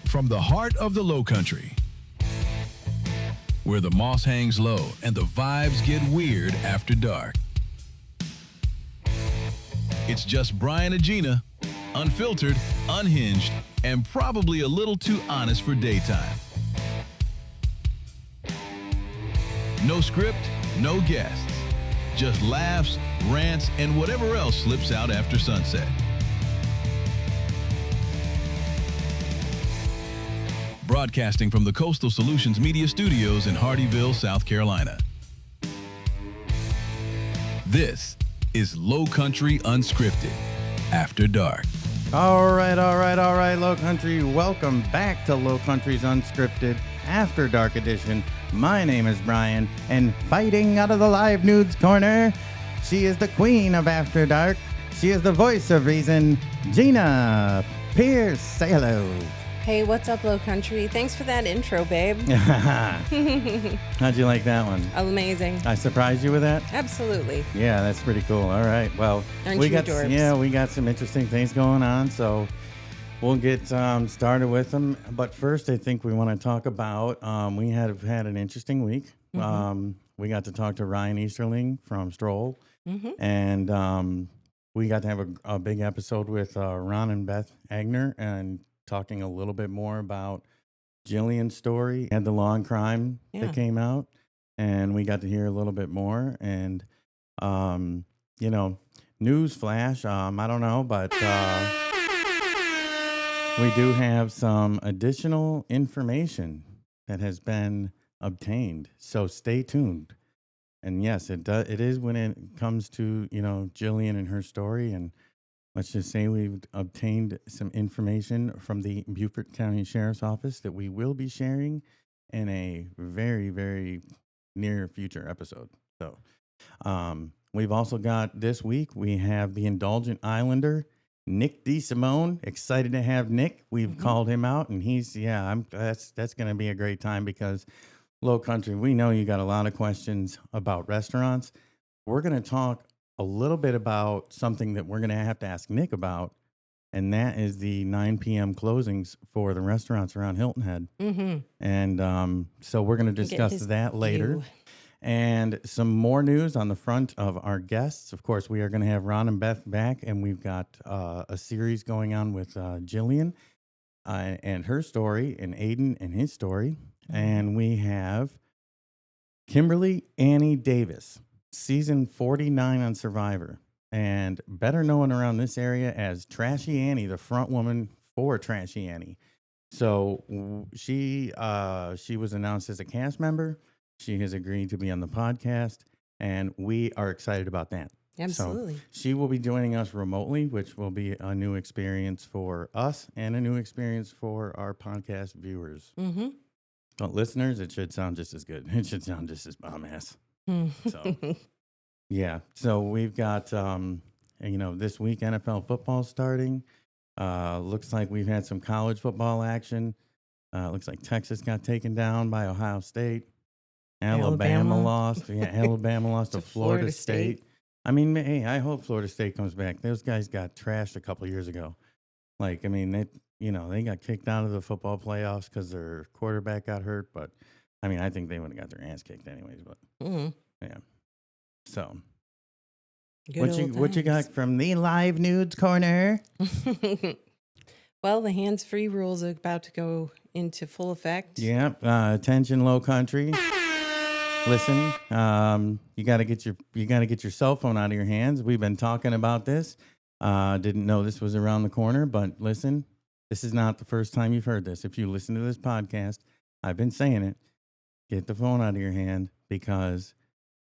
From the heart of the Lowcountry, where the moss hangs low and the vibes get weird after dark. It's just Brian and Gina, unfiltered, unhinged, and probably a little too honest for daytime. No script, no guests, just laughs, rants, and whatever else slips out after sunset. Broadcasting from the Coastal Solutions Media Studios in Hardyville, South Carolina. This is Lowcountry Unscripted After Dark. All right, Lowcountry. Welcome back to Lowcountry's Unscripted After Dark edition. My name is Brian, and fighting out of the live nudes corner, she is the queen of After Dark. She is the voice of reason, Gina Pierce. Say hello. Hey, what's up, Lowcountry? Thanks for that intro, babe. How'd you like that one? Amazing. I surprised you with that? Absolutely. Yeah, that's pretty cool. All right. Well, we got some interesting things going on, so we'll get started with them. But first, I think we want to talk about we have had an interesting week. Mm-hmm. We got to talk to Ryan Easterling from Stroll, and we got to have a big episode with Ron and Beth Agner and talking a little bit more about Jillian's story and the Law and Crime that came out, and we got to hear a little bit more. And news flash. I don't know, but we do have some additional information that has been obtained. So stay tuned. And yes, it is when it comes to Jillian and her story. And let's just say we've obtained some information from the Beaufort County Sheriff's Office that we will be sharing in a very, very near future episode. So we've also got this week, we have the Indulgent Islander, Nick DeSimone. Excited to have Nick. We've called him out, and he's, that's going to be a great time because Lowcountry, we know you got a lot of questions about restaurants. We're going to talk a little bit about something that we're going to have to ask Nick about, and that is the 9 p.m. closings for the restaurants around Hilton Head. Mm-hmm. And so we're going to discuss that later. And some more news on the front of our guests. Of course, we are going to have Ron and Beth back, and we've got a series going on with Jillian and her story, and Aiden and his story. Mm-hmm. And we have Kimberly Annie Davis, season 49 on Survivor, and better known around this area as Trashy Annie, the front woman for Trashy Annie. So she was announced as a cast member. She has agreed to be on the podcast, and we are excited about that. Absolutely. So she will be joining us remotely, which will be a new experience for us and a new experience for our podcast viewers. Mm-hmm. But listeners, it should sound just as good. It should sound just as bomb-ass. So, yeah. So we've got, this week NFL football starting. Looks like we've had some college football action. Looks like Texas got taken down by Ohio State. Alabama lost. Yeah, Alabama lost to Florida State. I mean, hey, I hope Florida State comes back. Those guys got trashed a couple years ago. Like, I mean, they got kicked out of the football playoffs because their quarterback got hurt. But, I mean, I think they would have got their ass kicked anyways. But, yeah. So, what you got from the live nudes corner? Well, the hands-free rules are about to go into full effect. Yeah. Attention, Lowcountry. Listen, you got to get your cell phone out of your hands. We've been talking about this. Didn't know this was around the corner, but listen, this is not the first time you've heard this. If you listen to this podcast, I've been saying it. Get the phone out of your hand because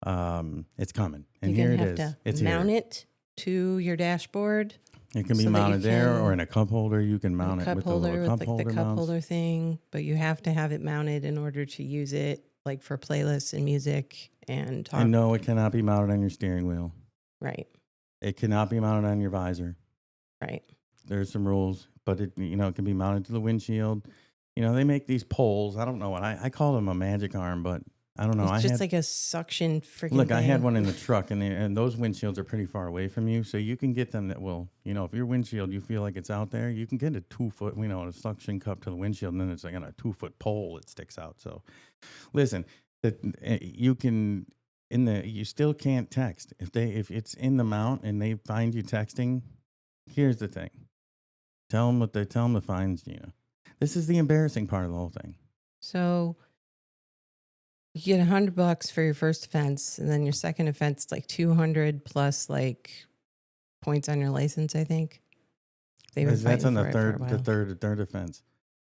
it's coming. And here it is. It's mount it to your dashboard. It can be mounted there or in a cup holder. You can mount it with the little cup holder. The cup holder thing, but you have to have it mounted in order to use it, like for playlists and music and talk. And no, it cannot be mounted on your steering wheel. Right. It cannot be mounted on your visor. Right. There's some rules, but it can be mounted to the windshield. They make these poles. I don't know what I call them a magic arm, but I don't know. It's just like a suction freaking Look, I had thing. one in the truck, and those windshields are pretty far away from you, so you can get them that will, if your windshield, you feel like it's out there, you can get a 2-foot, a suction cup to the windshield, and then it's like on a 2-foot pole that sticks out. So, listen, you can you still can't text if it's in the mount and they find you texting. Here's the thing: tell them the fines, Gina. This is the embarrassing part of the whole thing. So you get $100 for your first offense, and then your second offense like 200 plus like points on your license. I think That's on the third offense.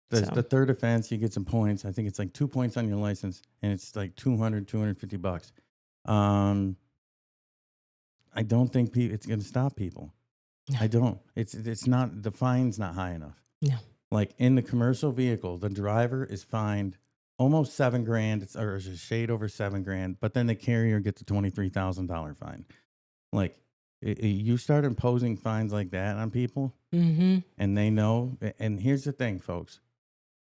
The third offense, you get some points. I think it's like 2 points on your license, and it's like $250. I don't think it's going to stop people. No. I don't. It's not, the fine's not high enough. No. Like in the commercial vehicle, the driver is fined almost $7,000, or a shade over $7,000, but then the carrier gets a $23,000 fine. Like you start imposing fines like that on people, and they know. And here's the thing, folks.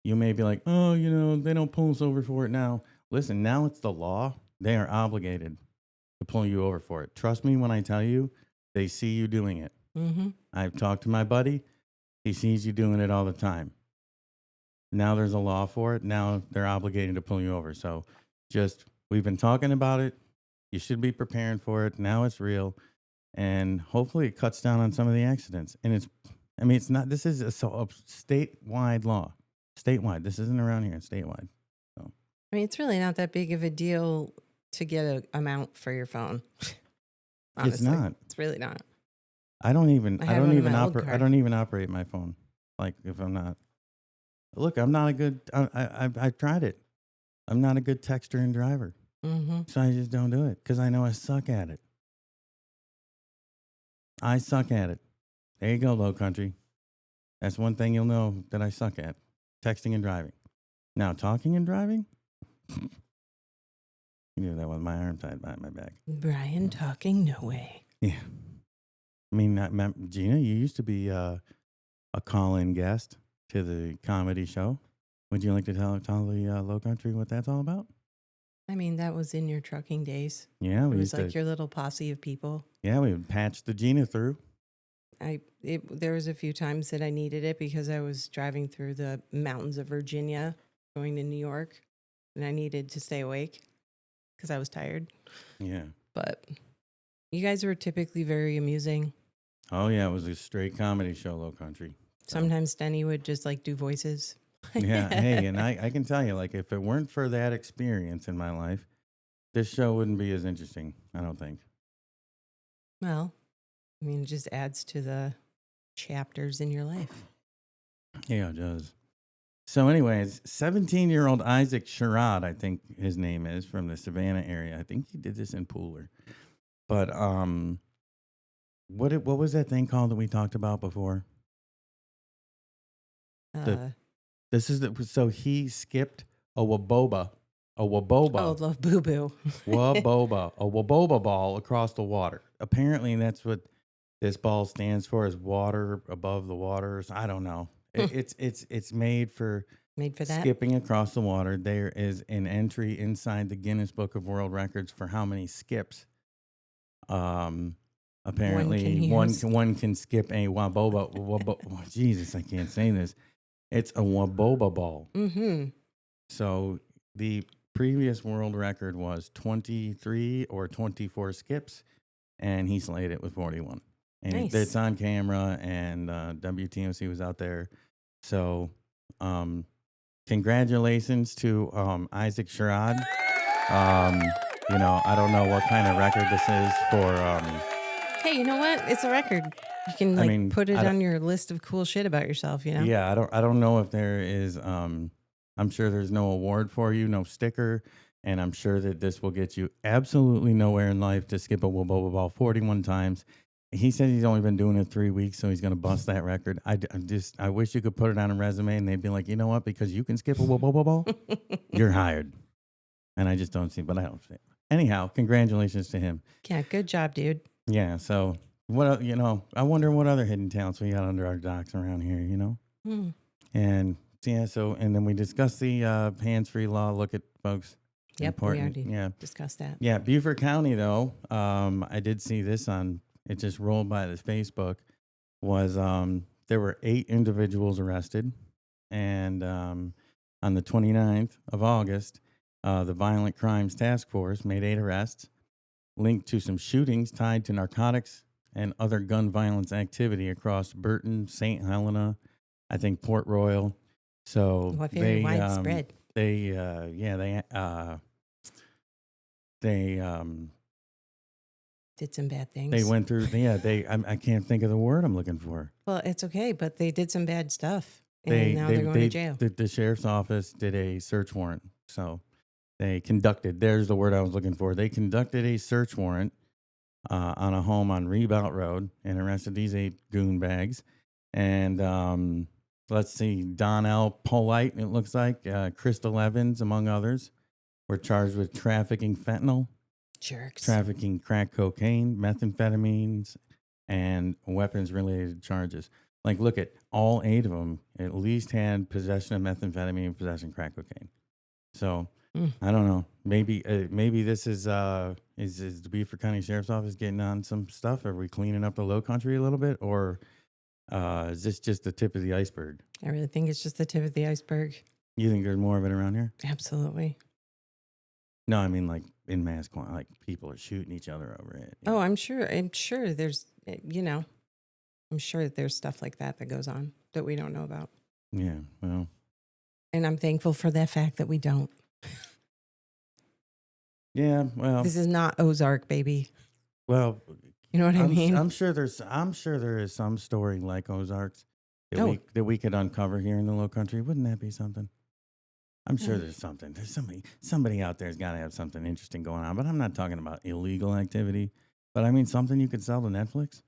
You may be like, oh, they don't pull us over for it now. Listen, now it's the law. They are obligated to pull you over for it. Trust me when I tell you, they see you doing it. I've talked to my buddy. He sees you doing it all the time. Now there's a law for it. Now they're obligated to pull you over. So we've been talking about it. You should be preparing for it. Now it's real. And hopefully it cuts down on some of the accidents. And this is a statewide law. Statewide. This isn't around here. It's statewide. So. It's really not that big of a deal to get an amount for your phone. Honestly, it's not. It's really not. I don't even operate my phone. Like if I'm not. Look, I'm not a good. I've tried it. I'm not a good texter and driver. So I just don't do it because I know I suck at it. I suck at it. There you go, Lowcountry. That's one thing you'll know that I suck at: texting and driving. Now, talking and driving. You do that with my arm tied behind my back. Brian talking, no way. Yeah. Gina, you used to be a call-in guest to the comedy show. Would you like to tell the Lowcountry what that's all about? That was in your trucking days. Yeah, it was like your little posse of people. Yeah, we would patch the Gina through. There was a few times that I needed it because I was driving through the mountains of Virginia, going to New York, and I needed to stay awake because I was tired. Yeah, but you guys were typically very amusing. Oh yeah, it was a straight comedy show, Lowcountry. So. Sometimes Denny would just like do voices. Yeah, hey, and I can tell you, like, if it weren't for that experience in my life, this show wouldn't be as interesting, I don't think. Well, it just adds to the chapters in your life. Yeah, it does. So anyways, 17-year-old Isaac Sherrod, I think his name is, from the Savannah area. I think he did this in Pooler. But what was that thing called that we talked about before? So he skipped a waboba. Oh, love boo boo. Waboba, a waboba ball across the water. Apparently, that's what this ball stands for, is water above the waters. I don't know. It's made for that skipping across the water. There is an entry inside the Guinness Book of World Records for how many skips. Apparently, one can skip a waboba. Jesus, I can't say this. It's a waboba ball. So the previous world record was 23 or 24 skips, and he slayed it with 41. And nice. It's on camera, and WTMC was out there. So congratulations to Isaac Sherrod. I don't know what kind of record this is for. Hey, you know what? It's a record. You can put it on your list of cool shit about yourself, Yeah, I don't know if there is. I'm sure there's no award for you, no sticker, and I'm sure that this will get you absolutely nowhere in life to skip a waboba ball 41 times. He said he's only been doing it 3 weeks, so he's going to bust that record. I wish you could put it on a resume, and they'd be like, you know what? Because you can skip a waboba ball, you're hired. And I just don't see, but I don't see it. Anyhow, congratulations to him. Yeah, good job, dude. Yeah, so what I wonder what other hidden talents we got under our docks around here, And yeah, and then we discussed the hands-free law. Look at folks. Yep, we important. already Yeah. discussed that. Yeah. Beaufort County, though, I did see this it just rolled by the Facebook, was there were 8 individuals arrested. And on the 29th of August, the Violent Crimes Task Force made 8 arrests linked to some shootings tied to narcotics and other gun violence activity across Burton, St. Helena, I think Port Royal. So Well, very widespread. They Did some bad things. they went through. Yeah, I can't think of the word I'm looking for. Well, it's okay, but they did some bad stuff, and now they're going to jail. The sheriff's office did a search warrant. So they conducted. There's the word I was looking for. They conducted a search warrant on a home on Rebout Road and arrested these 8 goon bags. And let's see, Donnell Polite, it looks like, Crystal Evans, among others, were charged with trafficking fentanyl, Jerks. trafficking crack cocaine, methamphetamines, and weapons-related charges. Like, look at all 8 of them. At least had possession of methamphetamine, possession of crack cocaine. So I don't know. Maybe this is the Beaufort County Sheriff's Office getting on some stuff? Are we cleaning up the Lowcountry a little bit, or is this just the tip of the iceberg? I really think it's just the tip of the iceberg. You think there's more of it around here? Absolutely. No, I mean like in mass quantity, like people are shooting each other over it. Oh, I'm sure there's, I'm sure that there's stuff like that goes on that we don't know about. Yeah, well. And I'm thankful for that fact that we don't. Yeah, well. This is not Ozark, baby. Well, you know what I mean? I'm sure there is some story like Ozarks that we could uncover here in the Lowcountry. Wouldn't that be something? I'm sure there's something. There's somebody out there's got to have something interesting going on. But I'm not talking about illegal activity. But I mean something you could sell to Netflix.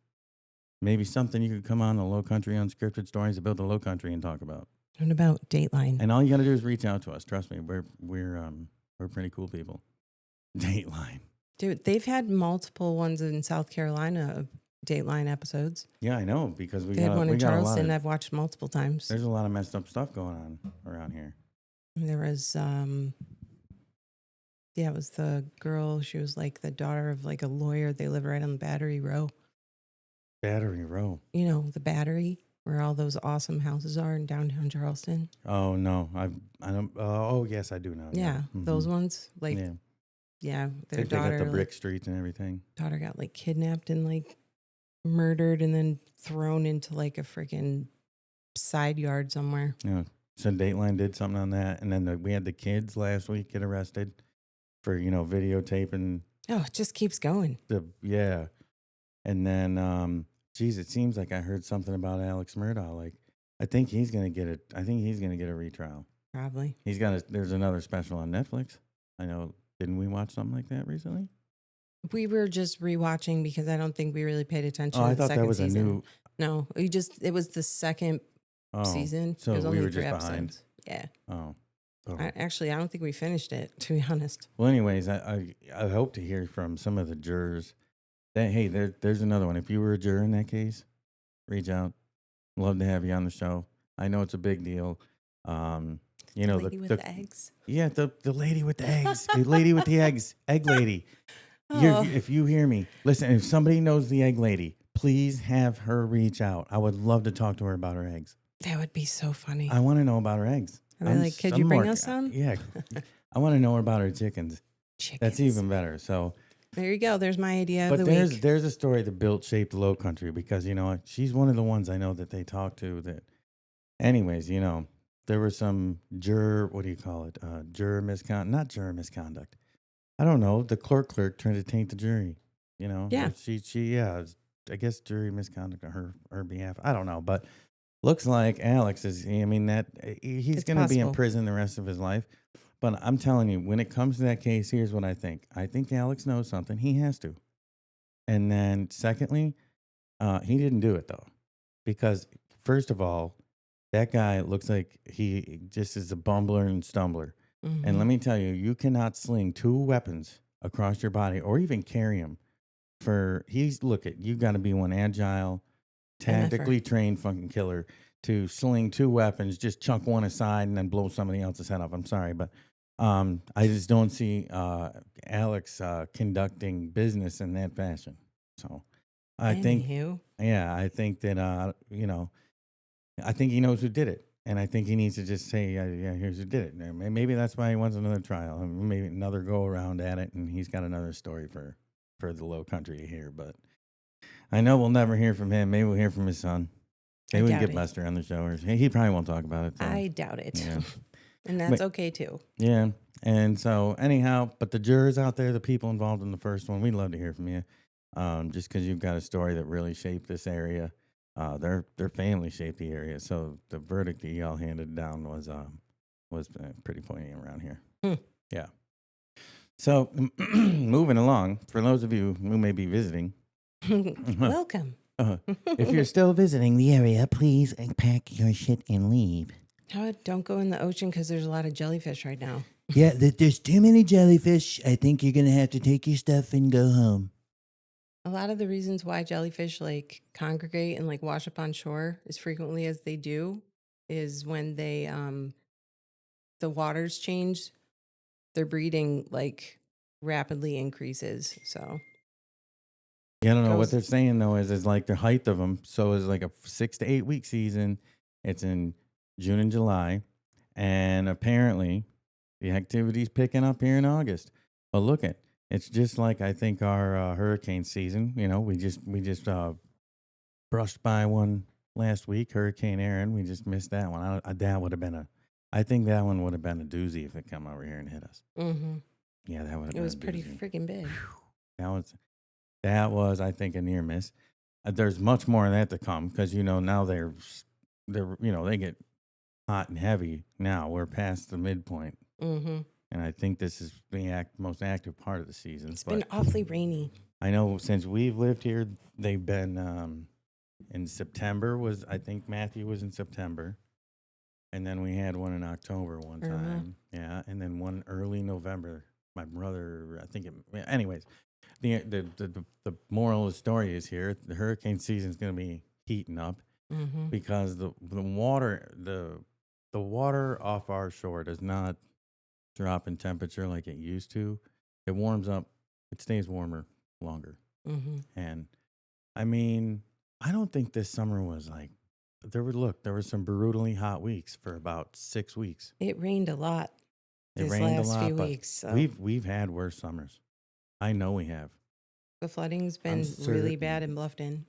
Maybe something you could come on the Lowcountry Unscripted Stories about the Lowcountry and talk about. What about Dateline? And all you got to do is reach out to us. Trust me, we're pretty cool people. Dateline. Dude, they've had multiple ones in South Carolina of Dateline episodes. Yeah, I know, because they had one in Charleston I've watched multiple times. There's a lot of messed up stuff going on around here. There was, it was the girl. She was like the daughter of like a lawyer. They live right on Battery Row. Battery Row. You know, the Battery, where all those awesome houses are in downtown Charleston. Oh, no. I don't. Oh, yes, I do know. Yeah, those ones. Like, yeah, their daughter. They got the brick streets and everything. Daughter got like kidnapped and like murdered and then thrown into like a freaking side yard somewhere. Yeah. So Dateline did something on that. And then we had the kids last week get arrested for, videotaping. Oh, it just keeps going. Yeah. And then, it seems like I heard something about Alex Murdaugh. Like, I think he's going to get it. I think he's going to get a retrial. Probably. There's another special on Netflix. I know. Didn't we watch something like that recently? We were just rewatching because I don't think we really paid attention to I the thought second that was season. a new. No, it was the second season. So it was only we were 3 just episodes. behind. Yeah. Oh. I don't think we finished it, to be honest. Well, anyways, I hope to hear from some of the jurors that, hey, there's another one. If you were a juror in that case, reach out. Love to have you on the show. I know it's a big deal. The lady with the eggs. Yeah, the lady with the eggs. The lady with the eggs. Egg lady. If you hear me, listen, if somebody knows the egg lady, please have her reach out. I would love to talk to her about her eggs. That would be so funny. I want to know about her eggs. Could you bring us some? Yeah. I want to know about her chickens. That's even better. So there you go. There's my idea of the week. There's a story that shaped the Lowcountry because, she's one of the ones I know that they talk to that. Anyways, there was some juror, what do you call it? Juror misconduct, not juror misconduct. I don't know. The clerk tried to taint the jury, Yeah. I guess jury misconduct on her behalf. I don't know, but looks like Alex he's going to be in prison the rest of his life. But I'm telling you, when it comes to that case, here's what I think. I think Alex knows something. He has to. And then secondly, he didn't do it though. Because first of all, that guy looks like he just is a bumbler and stumbler. Mm-hmm. And let me tell you, you cannot sling 2 weapons across your body or even carry them. You got to be one agile, tactically trained fucking killer to sling 2 weapons, just chunk one aside and then blow somebody else's head off. I'm sorry, but I just don't see Alex conducting business in that fashion. So I think, Anywho, yeah, I think that I think he knows who did it, and I think he needs to just say, yeah, here's who did it. And maybe that's why he wants another trial, and maybe another go around at it, and he's got another story for the Low Country to hear. But I know we'll never hear from him. Maybe we'll hear from his son. I Maybe we can doubt get it. Buster on the show, or he probably won't talk about it. So. I doubt it. Yeah. And that's okay too. Yeah. And so, anyhow, but the jurors out there, the people involved in the first one, we'd love to hear from you. Just because you've got a story that really shaped this area. Their family shaped the area. So the verdict that y'all handed down was pretty poignant around here. Yeah. So, moving along, for those of you who may be visiting, Welcome. if you're still visiting the area, please pack your shit and leave. Don't go in the ocean because there's a lot of jellyfish right now. Yeah, there's too many jellyfish. I think you're going to have to take your stuff and go home. A lot of the reasons why jellyfish like congregate and like wash up on shore as frequently as they do is when they the waters change, their breeding like rapidly increases. So Yeah, I don't know what goes- they're saying though. Is like the height of them. So it's like a 6 to 8 week season. It's in June and July, and apparently the activity's picking up here in August. But look at it's just like I think our hurricane season. You know, we just brushed by one last week, Hurricane Aaron. We just missed that one. That would have been I think that one would have been a doozy if it come over here and hit us. Mhm. Yeah, that would have It been. was a pretty doozy. freaking big. That was, I think, a near miss. There's much more of that to come because now they get hot and heavy. Now we're past the midpoint, Mm-hmm. and I think this is the most active part of the season. It's been awfully rainy. I know since we've lived here, they've been in September. I think Matthew was in September, and then we had one in October one Irma. time. Yeah, and then one early November. My brother, I think. Anyways. The moral of the story is here the hurricane season is going to be heating up Mm-hmm. because the water off our shore does not drop in temperature like it used to. It warms up. It stays warmer longer. Mm-hmm. And I mean, I don't think this summer was like there were some brutally hot weeks for about 6 weeks. It rained a lot It this rained last a lot, few but weeks. So we've had worse summers. I know we have. the flooding's been really bad in Bluffton.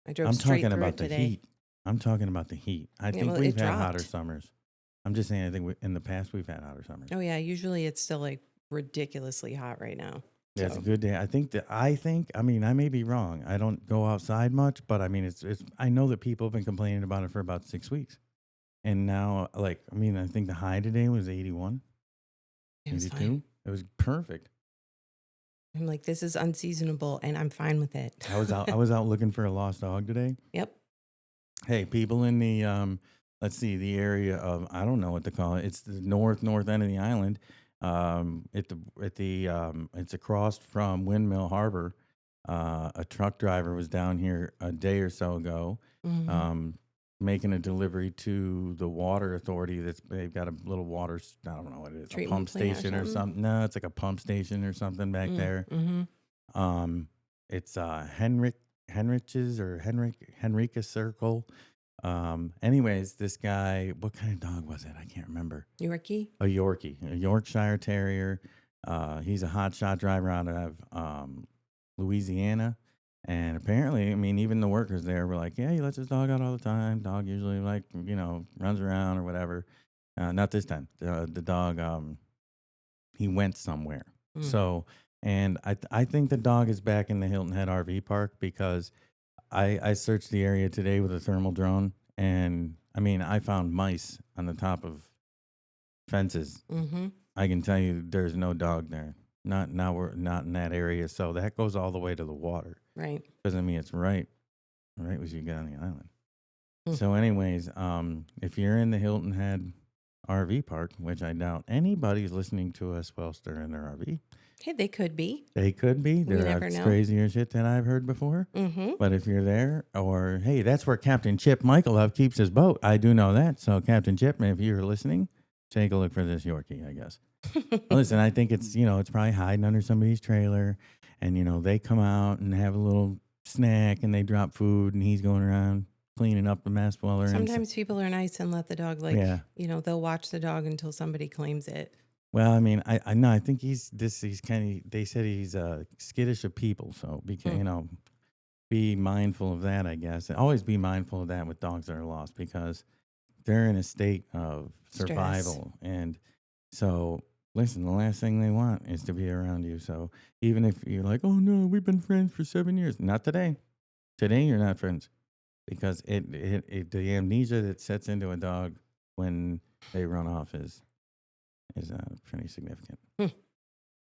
I drove I'm straight talking through about it the today. heat. I'm talking about the heat. I think well, we've it had hotter dropped. summers. I'm just saying. I think in the past we've had hotter summers. Oh yeah, usually it's still like ridiculously hot right now. Yeah, it's So, a good day. I mean, I may be wrong. I don't go outside much, but I mean, it's. I know that people have been complaining about it for about 6 weeks, and now, I think the high today was 81, it was 82. fine. It was perfect. I'm like, this is unseasonable, and I'm fine with it. I was out. I was out looking for a lost dog today. Yep. Hey, people in the let's see, the area of I don't know what to call it. It's the north end of the island. It's across from Windmill Harbor. A truck driver was down here a day or so ago, Mhm. making a delivery to the water authority. They've got a little water. I don't know what it is, a Treatment pump plant or station or something? something. No, it's like a pump station or something back there. Mm-hmm. It's Henrica Circle. Anyways, this guy, what kind of dog was it? I can't remember. Yorkie. A Yorkie, a Yorkshire Terrier. He's a hotshot driver out of Louisiana. And apparently, I mean, even the workers there were like, yeah, he lets his dog out all the time. Dog usually runs around or whatever. Not this time. The dog, he went somewhere. Mm. So, and I think the dog is back in the Hilton Head RV park because I searched the area today with a thermal drone, and I mean, I found mice on the top of fences. Mm-hmm. I can tell you, there's no dog there. We're not in that area, so that goes all the way to the water. Right. Because I mean, it's right as you get on the island. Hmm. So, anyways, if you're in the Hilton Head RV park, which I doubt anybody's listening to us whilst they're in their RV. Hey, they could be. They could be. We There never are know. crazier shit that I've heard before. Mm-hmm. But if you're there, or hey, that's where Captain Chip Michaelov keeps his boat. I do know that. So Captain Chip, if you're listening, take a look for this Yorkie, I guess. Listen, I think it's, it's probably hiding under somebody's trailer, and, they come out and have a little snack and they drop food, and he's going around cleaning up the mess while they're in. Sometimes people are nice and let the dog, Yeah. they'll watch the dog until somebody claims it. Well, I mean, I know, I think he's kind of, they said he's skittish of people. So, be mindful of that, I guess. And always be mindful of that with dogs that are lost, because they're in a state of survival. And so, listen, the last thing they want is to be around you. So even if you're like, oh no, we've been friends for 7 years. Not today. Today, you're not friends, because the amnesia that sets into a dog when they run off is pretty significant.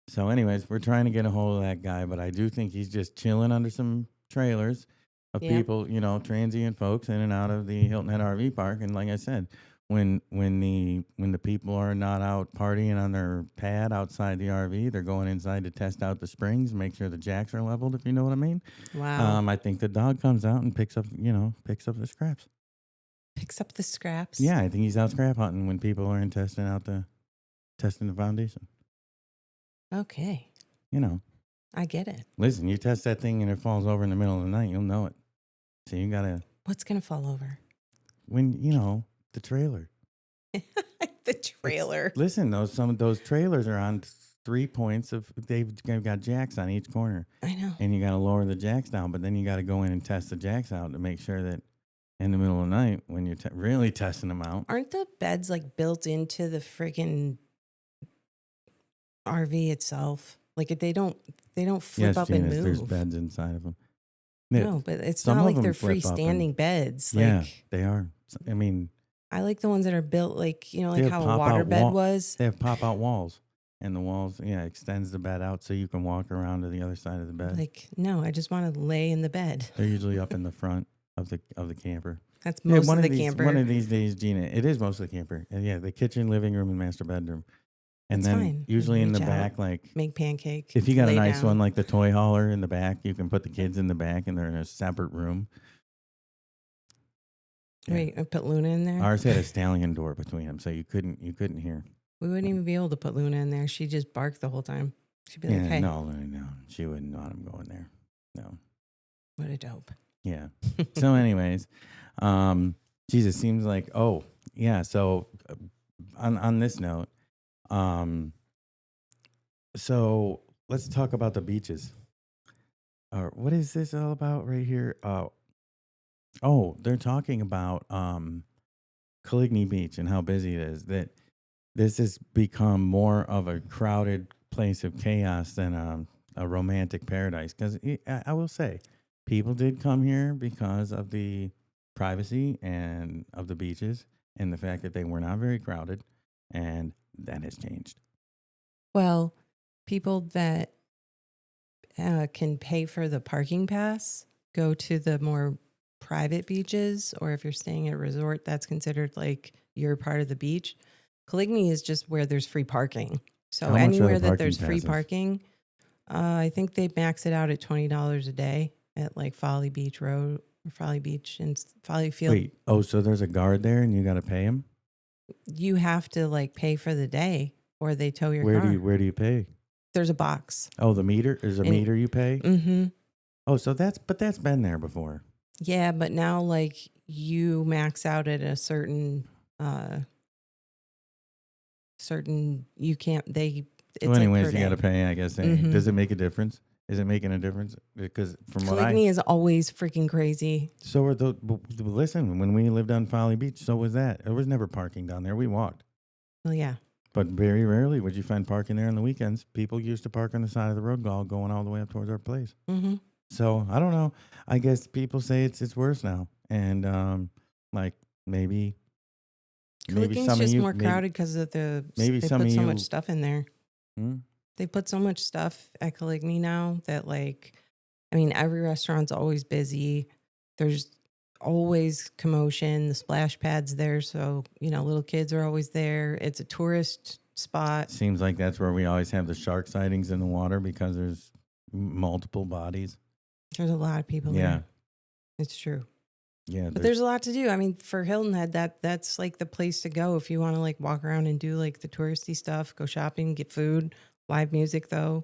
So anyways, we're trying to get a hold of that guy, but I do think he's just chilling under some trailers of people, transient folks in and out of the Hilton Head RV Park. And like I said, when the people are not out partying on their pad outside the RV, they're going inside to test out the springs, make sure the jacks are leveled, if you know what I mean. Wow. I think the dog comes out and picks up the scraps. Picks up the scraps. Yeah, I think he's out scrap hunting when people are testing the foundation. Okay. I get it. Listen, you test that thing and it falls over in the middle of the night, you'll know it. So you gotta. What's gonna fall over? When the trailer. The trailer. Listen, some of those trailers are on 3 points they've got jacks on each corner. I know. And you got to lower the jacks down, but then you got to go in and test the jacks out to make sure that in the middle of the night when you're really testing them out. Aren't the beds like built into the friggin' RV itself? Like they don't flip up and move. There's beds inside of them. No, but it's not like they're freestanding beds. Yeah, they are. I mean, I like the ones that are built like, like how a water bed was. They have pop-out walls, and the walls, extends the bed out so you can walk around to the other side of the bed. Like, no, I just want to lay in the bed. They're usually up in the front of the camper. That's most of the camper. One of these days, Gina, it is most of the camper. And the kitchen, living room, and master bedroom. And That's then fine. usually in the Reach back, out, like make pancakes. if you got a nice down. one like the toy hauler in the back, you can put the kids in the back and they're in a separate room. Wait, I put Luna in there? Ours had a stallion door between them, so you couldn't hear. We wouldn't even be able to put Luna in there. She'd just bark the whole time. She'd be like, hey. No. She wouldn't want him going there. No. What a dope. Yeah. So anyways, Jesus, seems like, so on this note, so let's talk about the beaches. What is this all about right here? They're talking about Coligny Beach and how busy it is. That this has become more of a crowded place of chaos than a romantic paradise. Because I will say, people did come here because of the privacy and of the beaches and the fact that they were not very crowded, and that has changed. Well, people that can pay for the parking pass go to the more private beaches, or if you're staying at a resort, that's considered like you're part of the beach. Coligny is just where there's free parking. So anywhere that there's free parking, I think they max it out at $20 a day at like Folly Beach Road or Folly Beach and Folly Field. Wait, so there's a guard there and you got to pay him? You have to like pay for the day or they tow your car. Where do you pay? There's a box. Oh, the meter? There's a meter you pay? Mm-hmm. Oh, so that's been there before. Yeah, but now like you max out at a certain you can't it's anyways, like you got to pay, I guess. Mm-hmm. Does it make a difference? Is it making a difference? Because from what Coligny is always freaking crazy. So are listen, when we lived on Folly Beach, so was that. There was never parking down there. We walked. Well, yeah. But very rarely would you find parking there on the weekends. People used to park on the side of the road going all the way up towards our place. Mm-hmm. So I don't know. I guess people say it's worse now. And like maybe Coligny's some just of you more crowded because of they put so much stuff in there. They put so much stuff at Coligny now that every restaurant's always busy. There's always commotion. The splash pad's there, so little kids are always there. It's a tourist spot. Seems like that's where we always have the shark sightings in the water because there's multiple bodies. There's a lot of people there. It's true. Yeah, But there's a lot to do. I mean, for Hilton Head, that's like the place to go if you want to like walk around and do like the touristy stuff, go shopping, get food, live music though.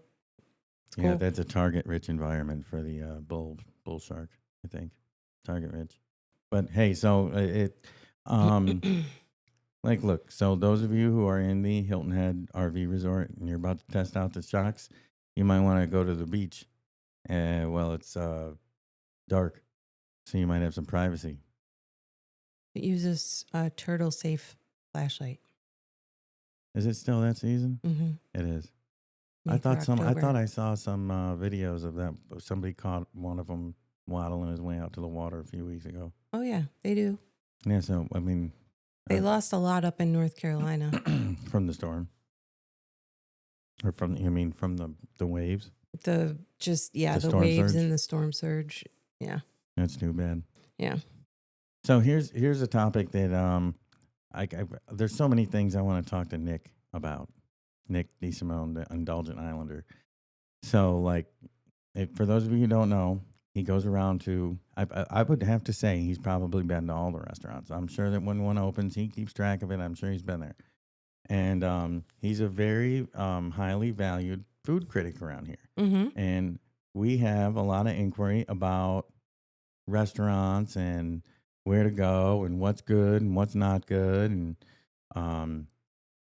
It's yeah, cool. that's a target-rich environment for the bull shark, I think. Target-rich. But hey, so like, look, so those of you who are in the Hilton Head RV resort and you're about to test out the shocks, you might want to go to the beach. Well, it's dark, so you might have some privacy. It uses a turtle safe flashlight. Is it still that season? Mm-hmm. It is. Made I for thought October. I saw some videos of that. Somebody caught one of them waddling his way out to the water a few weeks ago. Oh yeah, they do. Yeah, so I mean, They lost a lot up in North Carolina. from the storm, or from from the waves. The storm waves surge? and the storm surge. Yeah. That's too bad. Yeah. So here's a topic that I there's so many things I want to talk to Nick about. Nick DeSimone, the Indulgent Islander. So like, for those of you who don't know, he goes around to. I would have to say he's probably been to all the restaurants. I'm sure that when one opens, he keeps track of it. I'm sure he's been there, and he's a very highly valued food critic around here. Mm-hmm. And we have a lot of inquiry about restaurants and where to go and what's good and what's not good. And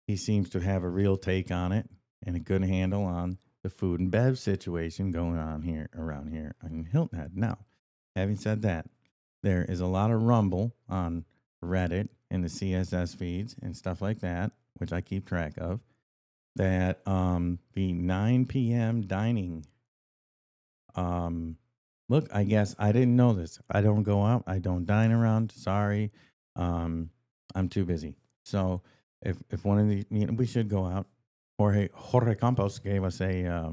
he seems to have a real take on it and a good handle on the food and bev situation going on around here in Hilton Head. Now, having said that, there is a lot of rumble on Reddit and the CSS feeds and stuff like that, which I keep track of, that the 9 p.m. dining, look, I guess I didn't know this. I don't go out. I don't dine around. Sorry. I'm too busy. So if one of these, we should go out. Jorge Campos gave us a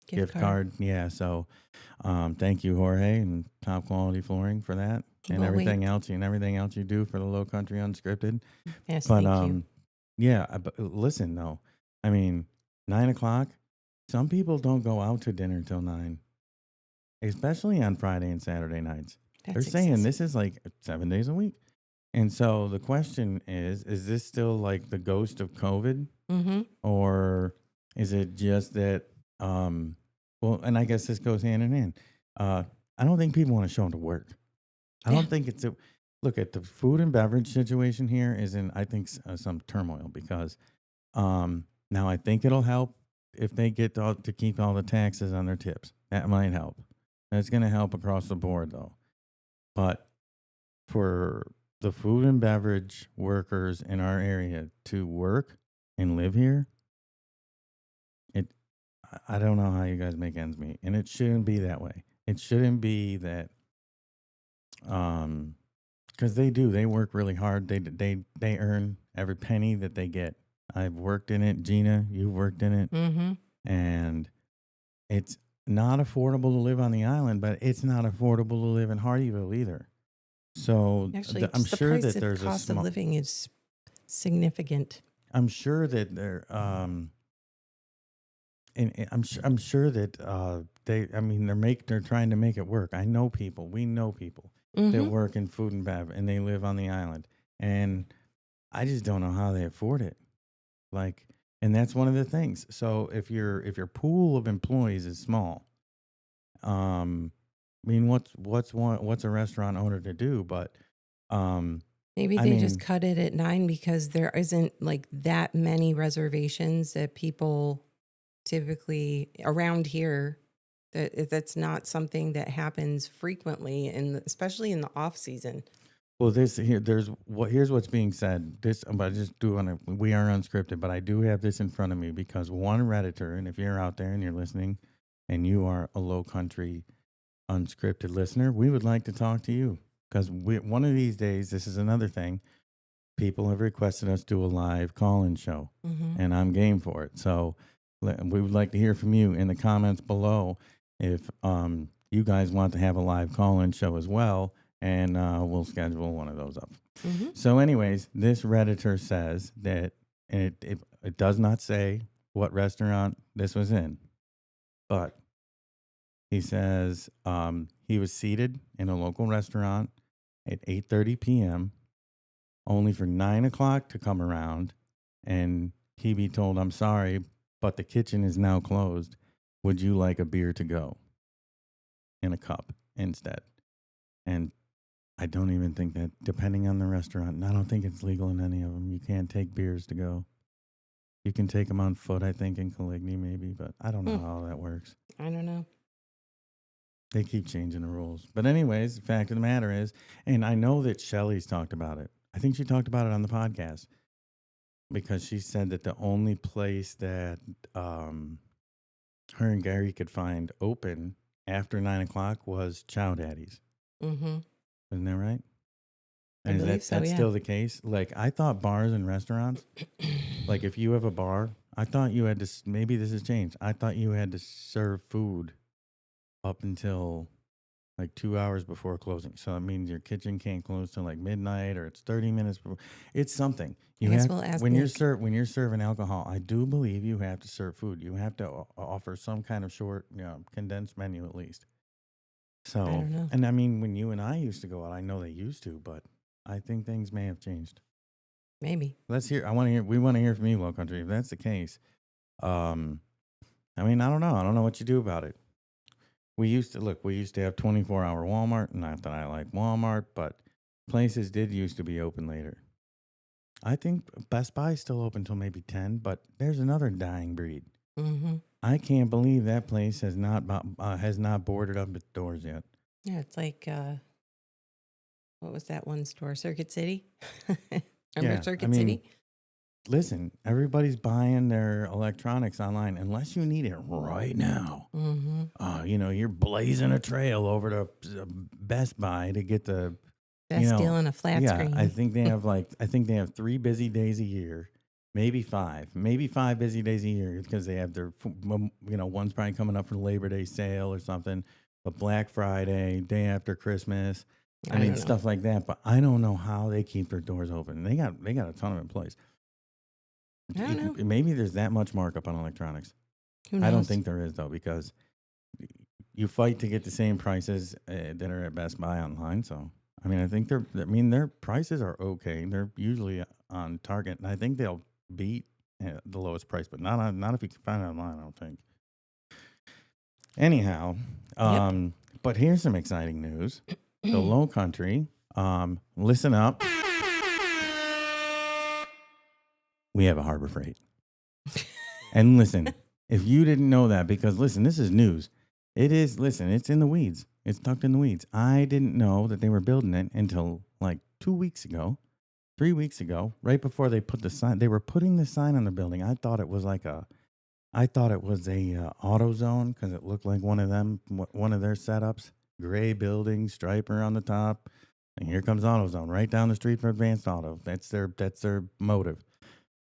gift card. Yeah. So thank you, Jorge, and Top Quality Flooring for that, and everything else you do for the Lowcountry Unscripted. Yes, But thank you. yeah. But listen though, I mean, 9:00. Some people don't go out to dinner till 9. Especially on Friday and Saturday nights. They're saying this is like 7 days a week. And so the question is this still like the ghost of COVID? Mm-hmm. Or is it just that, well, and I guess this goes hand in hand. I don't think people want to show up to work. I don't think it's look at the food and beverage situation here is in, I think, some turmoil because now I think it'll help if they get to keep all the taxes on their tips. That might help. That's going to help across the board, though. But for the food and beverage workers in our area to work and live here, I don't know how you guys make ends meet, and it shouldn't be that way. It shouldn't be that, because they work really hard. They earn every penny that they get. I've worked in it, Gina. You've worked in it, Mm-hmm. and it's not affordable to live on the island, but it's not affordable to live in Hardyville either. So Actually, I'm just the sure price that of there's cost of living is significant. I'm sure that there, and I'm sure that they're trying to make it work. We know people that Mm-hmm. work in food and bev, and they live on the island, and I just don't know how they afford it. Like, and that's one of the things. So if your pool of employees is small, I mean, what's a restaurant owner to do? But Maybe I they just mean, cut it at 9 because there isn't like that many reservations that people typically around here. That's not something that happens frequently, especially in the off season. well, here's what's being said. I just do want to. We are unscripted, but I do have this in front of me because one Redditor, and if you're out there and you're listening, and you are a Lowcountry Unscripted listener, we would like to talk to you because one of these days, this is another thing. People have requested us do a live call-in show, Mm-hmm. and I'm game for it. So we would like to hear from you in the comments below if you guys want to have a live call-in show as well, and we'll schedule one of those up. Mm-hmm. So anyways, this Redditor says that it does not say what restaurant this was in, but he says he was seated in a local restaurant, at 8:30 p.m., only for 9 o'clock to come around and he be told, I'm sorry, but the kitchen is now closed. Would you like a beer to go in a cup instead? And I don't even think that, depending on the restaurant, and I don't think it's legal in any of them. You can't take beers to go. You can take them on foot, I think, in Coligny maybe, but I don't know how that works. I don't know. They keep changing the rules. But anyways, the fact of the matter is, and I know that Shelly's talked about it. I think she talked about it on the podcast because she said that the only place that her and Gary could find open after 9 o'clock was Chow Daddy's. Mm-hmm. Isn't that right? I And is believe that, so, that's yeah. still the case? Like, I thought bars and restaurants, like if you have a bar, I thought you had to, maybe this has changed. I thought you had to serve food up until like 2 hours before closing. So that means your kitchen can't close till like midnight, or it's 30 minutes before. It's something. You I guess have, we'll ask when Nick. when you're serving alcohol, I do believe you have to serve food. You have to offer some kind of short, condensed menu at least. So, I don't know. and I mean, when you and I used to go out, I know they used to, but I think things may have changed. Maybe. Let's hear. We want to hear from you, Lowcountry. If that's the case, I mean, I don't know. I don't know what you do about it. We used to have 24-hour Walmart. Not that I like Walmart, but places did used to be open later. I think Best Buy is still open till maybe 10, but there's another dying breed. Mm-hmm. I can't believe that place has not boarded up its doors yet. Yeah, it's like, what was that one store? Circuit City? Yeah, Remember Circuit I mean, City? Listen, everybody's buying their electronics online unless you need it right now. Mm-hmm. You're blazing a trail over to Best Buy to get the Best deal on a flat screen. I think they have 3 busy days a year, maybe 5 busy days a year, because they have their one's probably coming up for Labor Day sale or something, but Black Friday, day after Christmas. I mean, stuff like that. But I don't know how they keep their doors open. They got a ton of employees. I don't know. Maybe there's that much markup on electronics. Who knows? I don't think there is, though, because you fight to get the same prices that are at Best Buy online. So, I mean, I think their prices are okay. They're usually on target, and I think they'll beat the lowest price, but not if you can find it online, I don't think. Anyhow, but here's some exciting news. The Lowcountry, listen up. We have a Harbor Freight. And listen, if you didn't know that, because listen, this is news. It's in the weeds. It's tucked in the weeds. I didn't know that they were building it until like 2 weeks ago, 3 weeks ago, right before they put the sign. They were putting the sign on the building. I thought it was a AutoZone, because it looked like one of their setups. Gray building, striper on the top. And here comes AutoZone right down the street from Advanced Auto. That's their motive.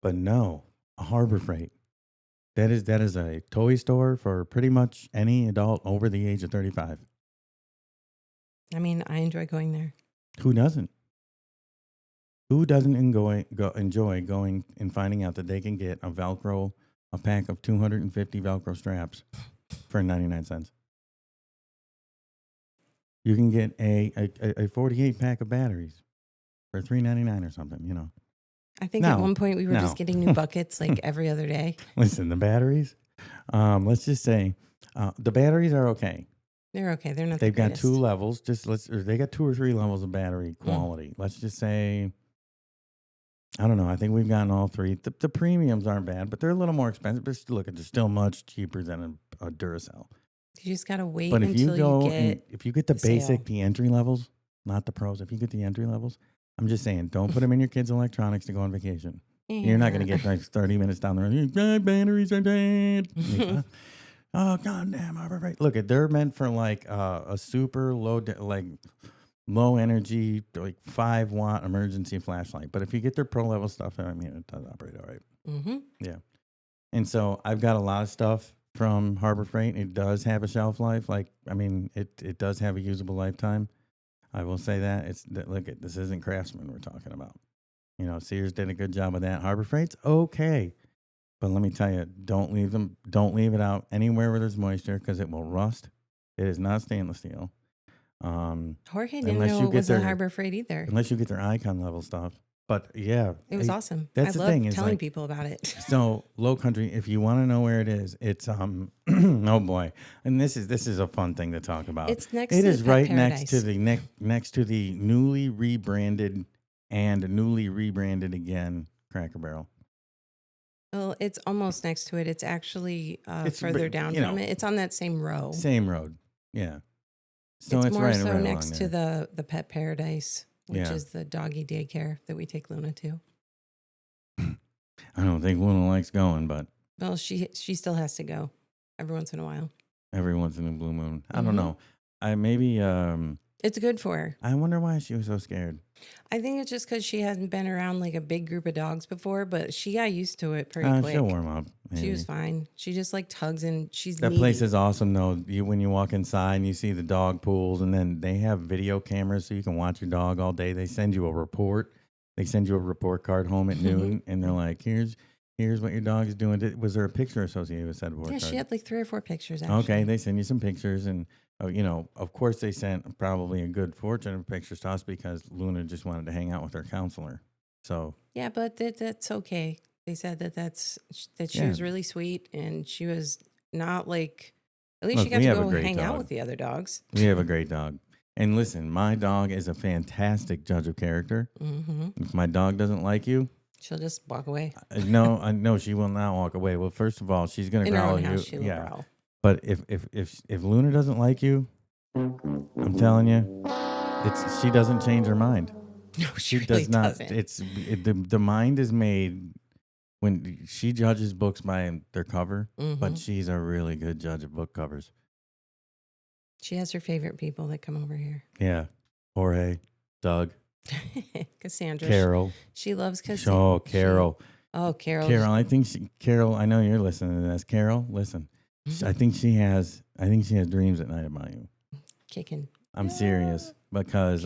But no, a Harbor Freight. That is a toy store for pretty much any adult over the age of 35. I mean, I enjoy going there. Who doesn't? Who doesn't enjoy going and finding out that they can get a pack of 250 Velcro straps for 99 cents? You can get a 48 pack of batteries for $3.99 or something, I think at one point we were just getting new buckets like every other day. Listen, the batteries, let's just say the batteries are okay. They're okay. They're not. They've the got 2 levels. They got 2 or 3 levels of battery quality. Let's just say, I don't know. I think we've gotten all 3. The premiums aren't bad, but they're a little more expensive. But look, they're still much cheaper than a Duracell. You just gotta wait But until if you get the basic, sale. the entry levels, not the pros. If you get the entry levels, I'm just saying, don't put them in your kids' electronics to go on vacation. Yeah. You're not going to get like 30 minutes down the road. My batteries are dead. Oh, goddamn. Look, they're meant for like a super low energy, like 5-watt emergency flashlight. But if you get their pro level stuff, I mean, it does operate all right. Mm-hmm. Yeah. And so I've got a lot of stuff from Harbor Freight. It does have a shelf life. It does have a usable lifetime. I will say that. This isn't Craftsman we're talking about. Sears did a good job of that. Harbor Freight's okay. But let me tell you, don't leave it out anywhere where there's moisture, because it will rust. It is not stainless steel. Jorge didn't unless know you it get was a their Harbor Freight either. unless you get their icon level stuff. But yeah, It was awesome. that's I the love thing is telling like people about it. so Lowcountry. If you want to know where it is, it's oh boy, and this is a fun thing to talk about. It's next It to is the Pet right Paradise. next to the newly rebranded again Cracker Barrel. Well, it's almost next to it. It's actually It's further but, down you from know, it. It's on that same row. same road. Yeah. So It's it's more right, so right along next to there. the Pet Paradise, which Yeah. is the doggy daycare that we take Luna to. I don't think Luna likes going, but Well, she still has to go every once in a while. every once in a blue moon. I don't Mhm. know. I maybe It's good for her. I wonder why she was so scared. I think it's just because she hasn't been around like a big group of dogs before, but she got used to it pretty quick. She'll warm up. She was Maybe. fine. She just like tugs and she's That needy. place is awesome though. When you walk inside and you see the dog pools, and then they have video cameras so you can watch your dog all day. They send you a report. They send you a report card home at noon, and they're like, "Here's what your dog is doing." Was there a picture associated with said report Yeah, card? she had like 3 or 4 pictures actually. Okay, they send you some pictures, and of course, they sent probably a good fortune of pictures to us because Luna just wanted to hang out with her counselor. So Yeah, but that's okay. They said that she Yeah. was really sweet and she was not like, at least Look, she got we to have a go great hang out dog. with the other dogs. we have a great dog. And listen, my dog is a fantastic judge of character. Hmm. If my dog doesn't like you, She'll just walk away. no, she will not walk away. Well, first of all, she's gonna In her growl own at you. house, she will growl. But if Luna doesn't like you, I'm telling you, she doesn't change her mind. No, she She really does not. doesn't. The mind is made when she judges books by their cover, but Mhm. she's a really good judge of book covers. She has her favorite people that come over here. Yeah, Jorge, Doug, Cassandra. Carol. She loves Cassandra. Oh, Carol. Carol. Carol, Carol, I know you're listening to this. Carol, listen. I think she has dreams at night about you. Kicking. I'm serious because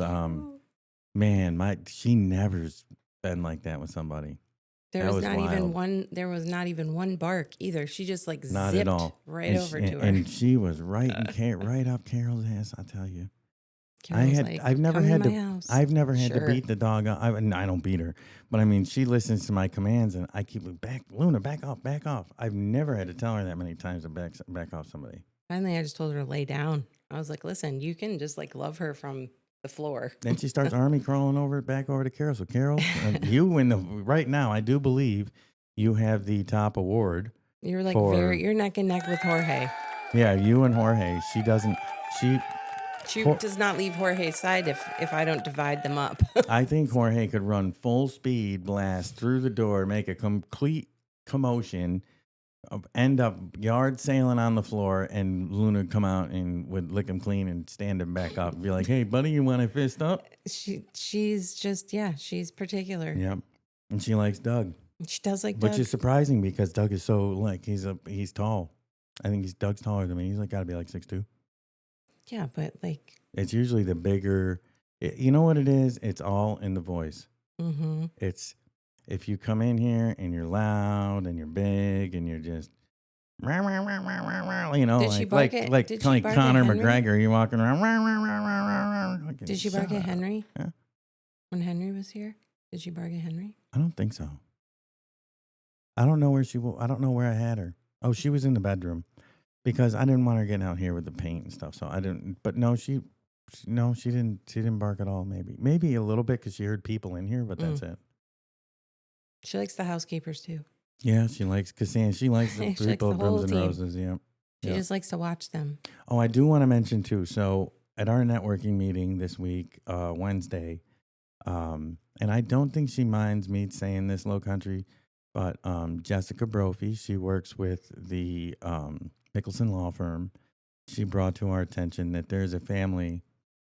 man, she never's been like that with somebody. There That was was not even wild. one. There was not even one bark either. She just like Not zipped at all. right And over she, to her. and she was right up Carol's ass, I'll tell you. Carol's like, I've never "Come had to to my house." I've never had to Sure. beat the dog. I don't beat her, but I mean, she listens to my commands, and I keep Luna, back off. I've never had to tell her that many times to back off somebody. Finally, I just told her to lay down. I was like, "Listen, you can just like love her from the floor." Then she starts army crawling back over to Carol. So Carol, right now, I do believe you have the top award. You're like for- you're neck and neck with Jorge. Yeah, you and Jorge. She doesn't. She Hor- does not leave Jorge's side if I don't divide them up. I think Jorge could run full speed blast through the door, make a complete commotion, end up yard sailing on the floor, and Luna would come out and would lick him clean and stand him back up and be like, "Hey, buddy, you want a fist up?" She's just she's particular. Yep. And she likes Doug, She does like which Doug. is surprising because Doug is so like he's tall. I think Doug's taller than me. He's like got to be like 6'2". Yeah, but like, It's usually the bigger. You know what it is? It's all in the voice. mm-hmm. It's if you come in here and you're loud and you're big and you're just, Did she bark at- like did she bark at Conor Henry? McGregor, you're walking around. Did she bark at Henry? Yeah. When Henry was here? Did she bark at Henry? I don't think so. I don't know where I don't know where I had her. Oh, she was in the bedroom because I didn't want her getting out here with the paint and stuff. So I didn't. But no, she didn't. She didn't bark at all. Maybe a little bit because she heard people in here, but that's it. She likes the housekeepers too. Yeah, she likes Cassandra. She likes the She likes people the of whole Brims and team. Roses. Yeah. She just likes to watch them. Oh, I do want to mention too. So at our networking meeting this week, Wednesday, and I don't think she minds me saying this, Lowcountry, but Jessica Brophy, she works with the Mickelson Law Firm. She brought to our attention that there's a family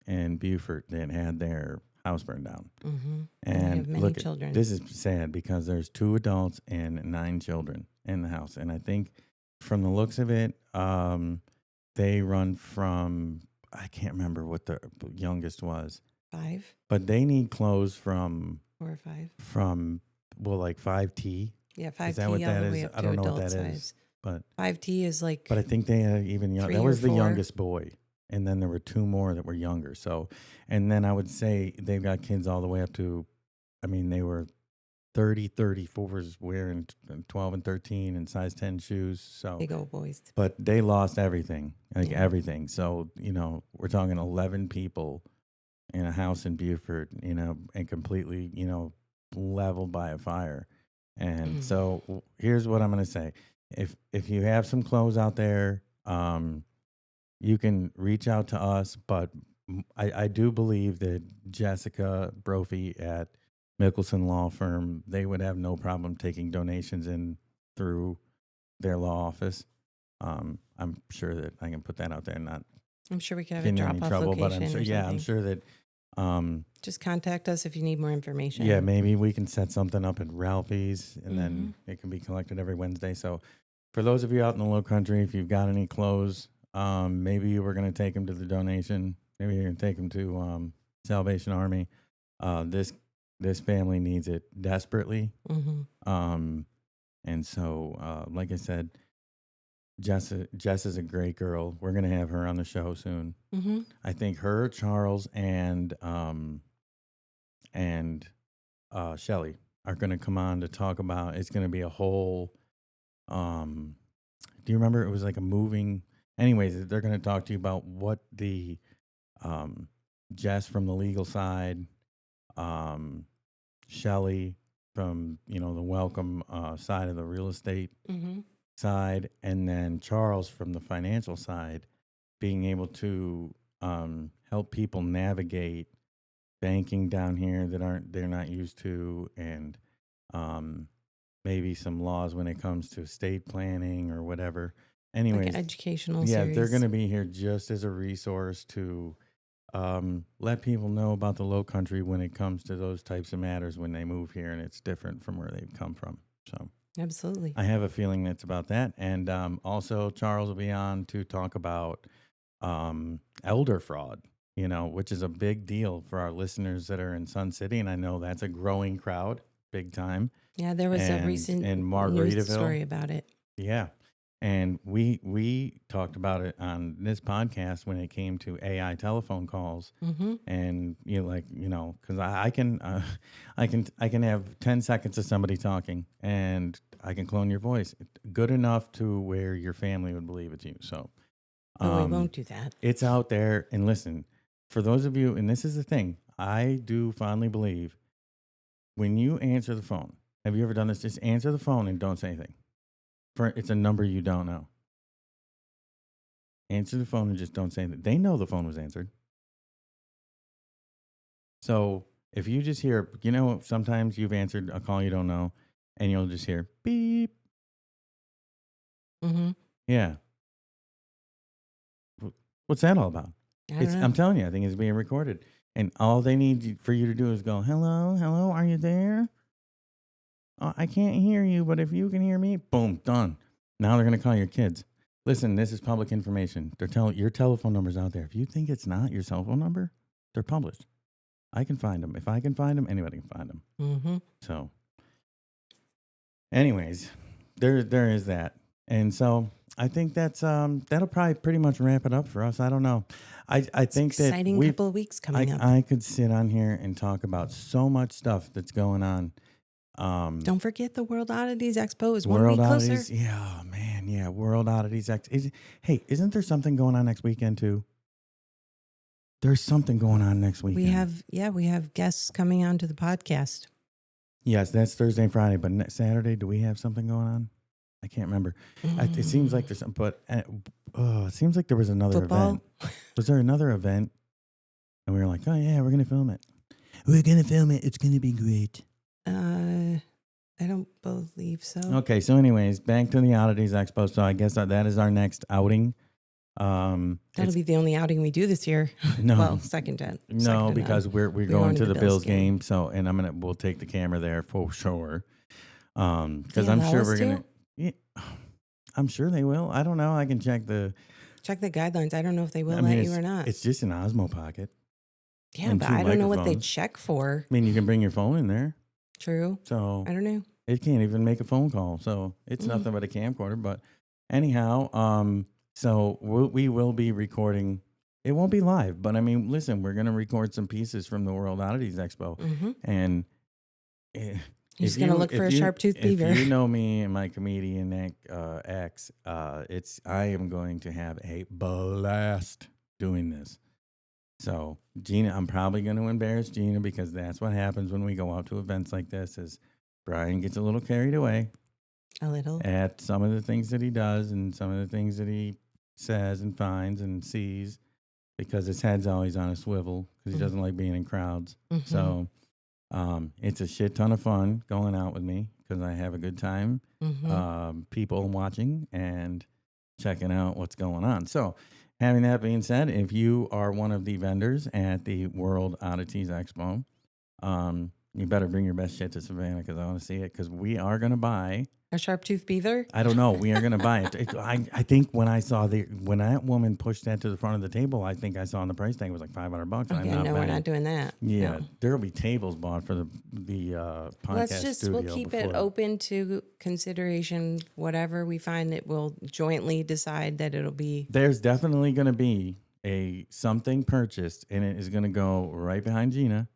in Beaufort that had their house burned down. Mm-hmm. And have many look, children. this is sad because there's 2 adults and 9 children in the house. And I think from the looks of it, they run from, I can't remember what the youngest was, 5, but they need clothes from 4 or 5. like 5T. Yeah, 5T Is that what all that the is? way up I to don't know adult what that size. is. But 5T is like, I think they had even young. 3 That or was the 4. youngest boy. and then there were 2 more that were younger. So, and then I would say they've got kids all the way up to, I mean, they were 30, 34s wearing 12 and 13 and size 10 shoes. So, Big old boys. but they lost everything, like Yeah. everything. So, you know, we're talking 11 people in a house in Beaufort, you know, and completely, you know, leveled by a fire. And so here's what I'm going to say. If you have some clothes out there, you can reach out to us, but I do believe that Jessica Brophy at Mickelson Law Firm, they would have no problem taking donations in through their law office. I'm sure that I can put that out there and not I'm sure we could have a get in drop any off trouble, location but I'm sure, or yeah, something. I'm sure that, Just contact us if you need more information. yeah, maybe we can set something up at Ralphie's and then Mm-hmm. it can be collected every Wednesday. So for those of you out in the Low Country, if you've got any clothes, maybe you were going to take them to the donation. Maybe you're going to take them to Salvation Army. This family needs it desperately. Mm-hmm. And so, like I said, Jess is a great girl. We're going to have her on the show soon. Mm-hmm. I think her, Charles, and Shelly are going to come on to talk about. It's going to be a whole. Do you remember? It was like a moving. Anyways, they're going to talk to you about what the Jess from the legal side, Shelly from the welcome side of the real estate Mm-hmm. side, and then Charles from the financial side, being able to help people navigate banking down here that they're not used to, and maybe some laws when it comes to estate planning or whatever. Anyways, Like an educational yeah, series. they're going to be here just as a resource to let people know about the Low Country when it comes to those types of matters when they move here and it's different from where they've come from. So Absolutely. I have a feeling that's about that. And also Charles will be on to talk about elder fraud, which is a big deal for our listeners that are in Sun City. And I know that's a growing crowd, big time. Yeah, there was a recent in news Margaritaville story about it. Yeah. And we talked about it on this podcast when it came to AI telephone calls. Mm-hmm. And because I can have 10 seconds of somebody talking and I can clone your voice good enough to where your family would believe it's you. So No, we won't do that. it's out there. And listen, for those of you, and this is the thing, I do fondly believe when you answer the phone, have you ever done this? Just answer the phone and don't say anything. It's a number you don't know. Answer the phone and just don't say anything. They know the phone was answered. So if you just hear, sometimes you've answered a call you don't know, and you'll just hear beep. Mm-hmm. Yeah. What's that all about? I don't know. I'm telling you, I think it's being recorded. And all they need for you to do is go, hello, are you there? Oh, I can't hear you, but if you can hear me, boom, done. Now they're going to call your kids. Listen, this is public information. They're telling your telephone number's out there. If you think it's not your cell phone number, they're published. I can find them. If I can find them, anybody can find them. Mm-hmm. So, anyways, there is that. And so I think that's that'll probably pretty much wrap it up for us. I don't know. I think that exciting couple of weeks coming up. I could sit on here and talk about so much stuff that's going on. Don't forget the World Oddities Expo is 1 World week closer. Oddities, yeah, man, yeah. World Oddities Hey, isn't there something going on next weekend too? There's something going on next weekend. We have guests coming on to the podcast. Yes, that's Thursday and Friday, but Saturday, do we have something going on? I can't remember. It seems like there's some, but it seems like there was another Football? event. Was there another event? And we were like, oh yeah, we're gonna film it. We're going to film it. It's going to be great. I don't believe so. Okay, so anyways, back to the Oddities Expo. So I guess that is our next outing. That'll be the only outing we do this year. No. Well, second to No, because we're going to the Bills game. game. So, and we'll take the camera there for sure. Because They I'm allow sure us we're to? gonna. Yeah, I'm sure they will. I don't know. I can check the guidelines. I don't know if they will let you or not. It's just an Osmo Pocket. Yeah, and but 2 I don't know what they microphones. check for. I mean, you can bring your phone in there. True. So I don't know. it can't even make a phone call. So it's nothing but a camcorder. But anyhow, so we will be recording It won't be live, but I mean, listen, we're going to record some pieces from the World Oddities Expo. And He's going to look for a sharp-toothed beaver. If you know me and my comedian acts, I am going to have a blast doing this. So, Gina, I'm probably going to embarrass Gina because that's what happens when we go out to events like this is Brian gets a little carried away. A little. At some of the things that he does and some of the things that he says and finds and sees because his head's always on a swivel because he doesn't like being in crowds. So it's a shit ton of fun going out with me because I have a good time, people watching and checking out what's going on. So having that being said, if you are one of the vendors at the World Oddities Expo, you better bring your best shit to Savannah because I want to see it because we are going to buy a sharp-toothed beaver? I don't know. We are going to buy it. I think when that woman pushed that to the front of the table, I think I saw on the price tag it was like $500. Okay, no, we're not doing that. Yeah, no. There will be tables bought for the podcast studio. We'll keep it open to consideration. Whatever we find that we'll jointly decide that it'll be. There's definitely going to be something purchased, and it is going to go right behind Gina.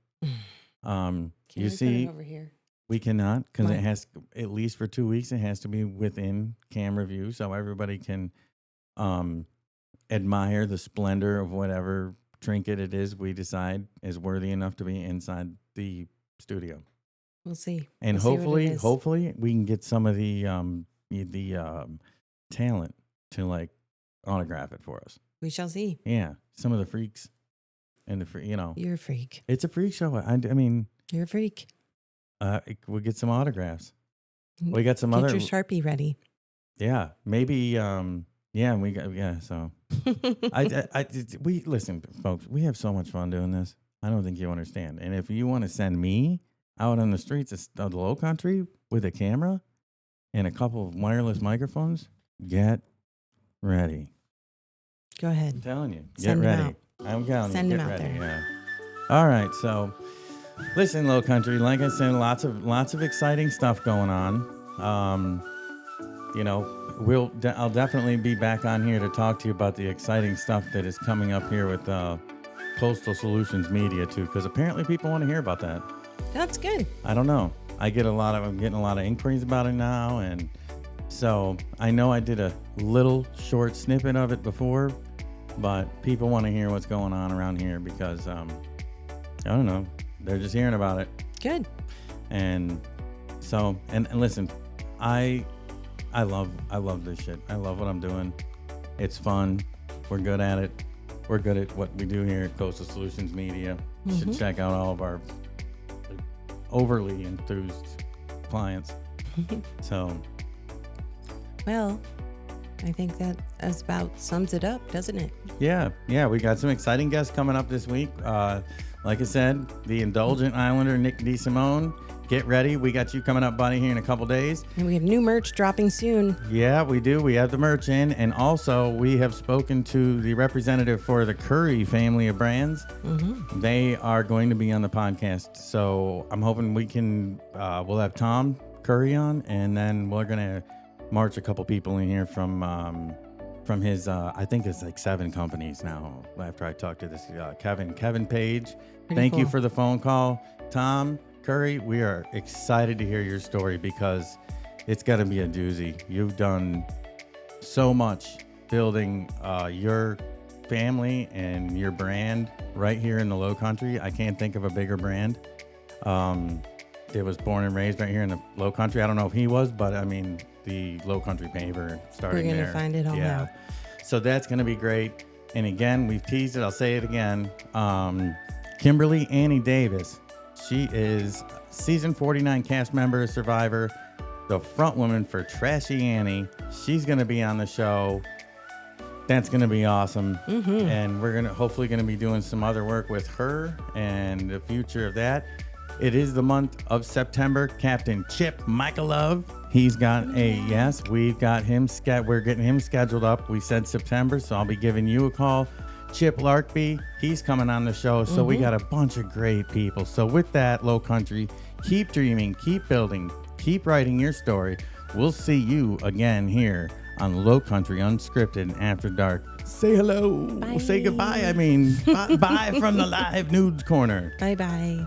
Can we put it over here? We cannot because it has, at least for 2 weeks, it has to be within camera view so everybody can admire the splendor of whatever trinket it is we decide is worthy enough to be inside the studio. We'll see. And hopefully we can get some of the talent to like autograph it for us. We shall see. Yeah, some of the freaks and You're a freak. It's a freak show. I mean, you're a freak. We'll get some autographs. We got some other. Get your Sharpie ready. Yeah, maybe. So, we listen, folks. We have so much fun doing this. I don't think you understand. And if you want to send me out on the streets of the Lowcountry with a camera and a couple of wireless microphones, get ready. Go ahead. I'm telling you, Send get them ready. out. I'm telling Send you, them get out ready. there. Yeah. All right, so. Listen, Lowcountry, like I said, lots of exciting stuff going on. I'll definitely be back on here to talk to you about the exciting stuff that is coming up here with Coastal Solutions Media too, because apparently people want to hear about that. That's good. I don't know. I'm getting a lot of inquiries about it now, and so I know I did a little short snippet of it before, but people want to hear what's going on around here because I don't know. They're just hearing about it. Good. And so, and listen, I love this shit. I love what I'm doing. It's fun. We're good at it. We're good at what we do here at Coastal Solutions Media. You should check out all of our overly enthused clients. So. Well, I think that about sums it up, doesn't it? Yeah. We got some exciting guests coming up this week. Like I said, the Indulgent Islander, Nick DeSimone. Get ready. We got you coming up, buddy, here in a couple days. And we have new merch dropping soon. Yeah, we do. We have the merch in. And also, we have spoken to the representative for the Curry family of brands. They are going to be on the podcast. So I'm hoping we can, we'll have Tom Curry on, and then we're going to march a couple people in here from his, I think it's like 7 companies now. After I talked to this Kevin Page, thank you for the phone call. Tom Curry, we are excited to hear your story because it's got to be a doozy. You've done so much building your family and your brand right here in the Lowcountry. I can't think of a bigger brand. It was born and raised right here in the Lowcountry. I don't know if he was, but I mean, the Lowcountry paver starting there. We're going to find it all out. So that's going to be great. And again, we've teased it. I'll say it again. Kimberly Annie Davis. She is season 49 cast member, Survivor, the front woman for Trashy Annie. She's going to be on the show. That's going to be awesome. And we're hopefully going to be doing some other work with her and the future of that. It is the month of September. Captain Chip Michaelov. He's got we've got him. We're getting him scheduled up. We said September, so I'll be giving you a call. Chip Larkby, he's coming on the show. So we got a bunch of great people. So with that, Lowcountry, keep dreaming, keep building, keep writing your story. We'll see you again here on Lowcountry Unscripted After Dark. Say hello. Bye. Say goodbye. I mean, bye from the live nudes corner. Bye-bye.